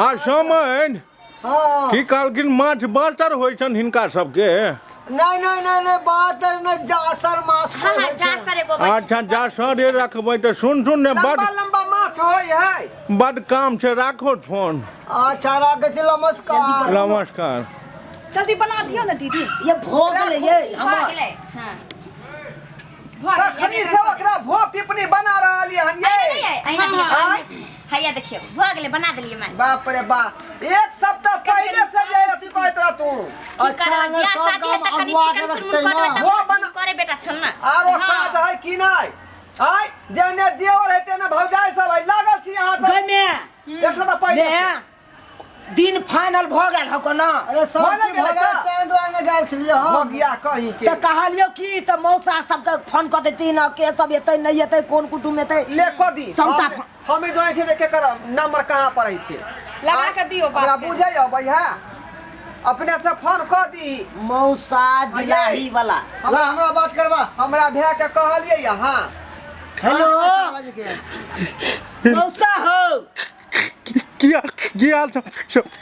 आ समझ हाँ की कहलखिन माछ बाटर होइ छन हिनका सबके नहीं नहीं नहीं नहीं बातर न जासर माछ हाँ को हाँ होइ छै। जासर एगो बच्चा अच्छा जा सरे रखबै तऽ सुन ने बड लंबा लंबा माछ होय है। बड काम छै राखो फोन अच्छा राखै छी नमस्कार। नमस्कार। जल्दी बना दियो ना दीदी। ये भोग ले ये भऽ गेलै हाँ कखनी से ओकरा भो पिपनी बना रहल ये हम ये अहिना दियो हैया देखियो भऽ गेलै बना देलियै मैं बाप रे बाप एक सप्ताह पहले से जे अथी कहत रह तू अच्छा ने सब काम अगुआ के रखते ना। वो बना करे बेटा छन ना आरो काज है कि नहीं आय जेने देवर है तेने भौजाई सब है लागल छी यहां गई तक में एक सप्ताह पहले ने दिन फाइनल भ गेल हो कोना अरे सब बोले चीज गेलै भगत का? तें दुआरे गेल छलिए हो हम। गया कहीं के त कहलियो की त मौसा सबके फोन क देती न के सब एतै नहीं एतै कोन कुटुम एतै ले को दी समता हम ही जोए छे देखे कर नंबर कहां पर है से लगा के दियो हमरा बात के। बुझे हो भैया अपने से फोन क दी मौसा डिलाही वाला ला हमरा बात करबा। हमरा भैया के कहलिए यहां हेलो मौसा हो की हाल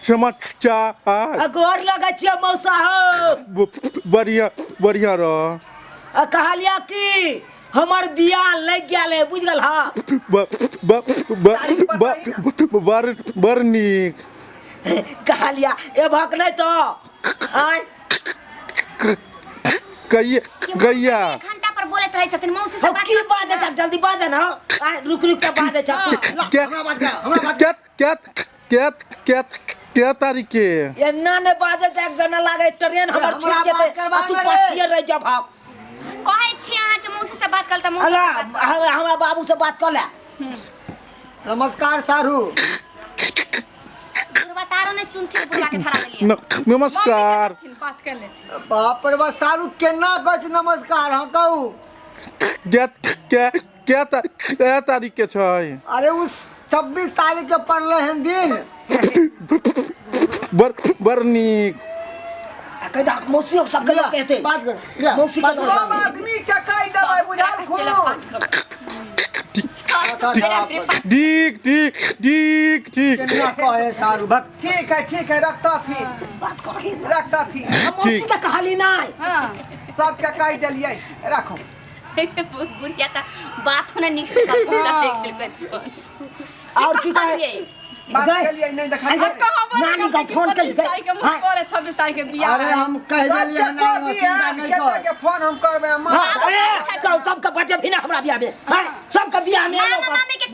समाचार अगोर लगे छियो मौसा हो बढ़िया बढ़िया रह कहलिया की हमर बियाह लग गेल है बुझ गेल हा बड़ नीक कहलिया ए भक नहीं तो आय गैया एक घंटा पर बोलत रहै छथिन मौसी से अब बात की बाजे छ जल्दी बाजे ना आय रुक रुक के बाजे छ क्या तारीख के एना ने बाजे छ एक जना लागे ट्रेन हमर हमरा छूट बात जेते करबा तू ना रे। पछिए रह जा भाग कहै छी अहाँ के मौसी से बात करता मौसी अला से बात कर। हमरा बाबू से बात कर ले नमस्कार सारू। बुढ़वा तारो नहीं सुनथि बुढ़वा के धरा देलिए नमस्कार बात कर लेते। बाप रे बा सारू केना कहै छी नमस्कार हाँ कहू। क्या तारीख के छै अरे उस 26 तारीख के पड़ले हैं दिन। बड़ नीक कहदा मौसी सब के लोग कहते बात कर मौसी के लोग सब आदमी के कह देबै बुझाल चलो खूब बात करो ठीक ठीक ठीक ठीक केना कहे सारू भक ठीक है रखता थी बात कर रखता थी मौसी के कहली नहीं हाँ सबके कह दिलिए रखो बुढ़िया ता बात होने निक से बात और की कहे बात के लिए नहीं देखा नानी का फोन कर 26 तारीख के बियाह अरे हम कह दिलिए नहीं चिंता नहीं कर। के फोन हम करबे सबका बच्चा भी ना हमरा बियाह में सबका बियाह में मामा मामी के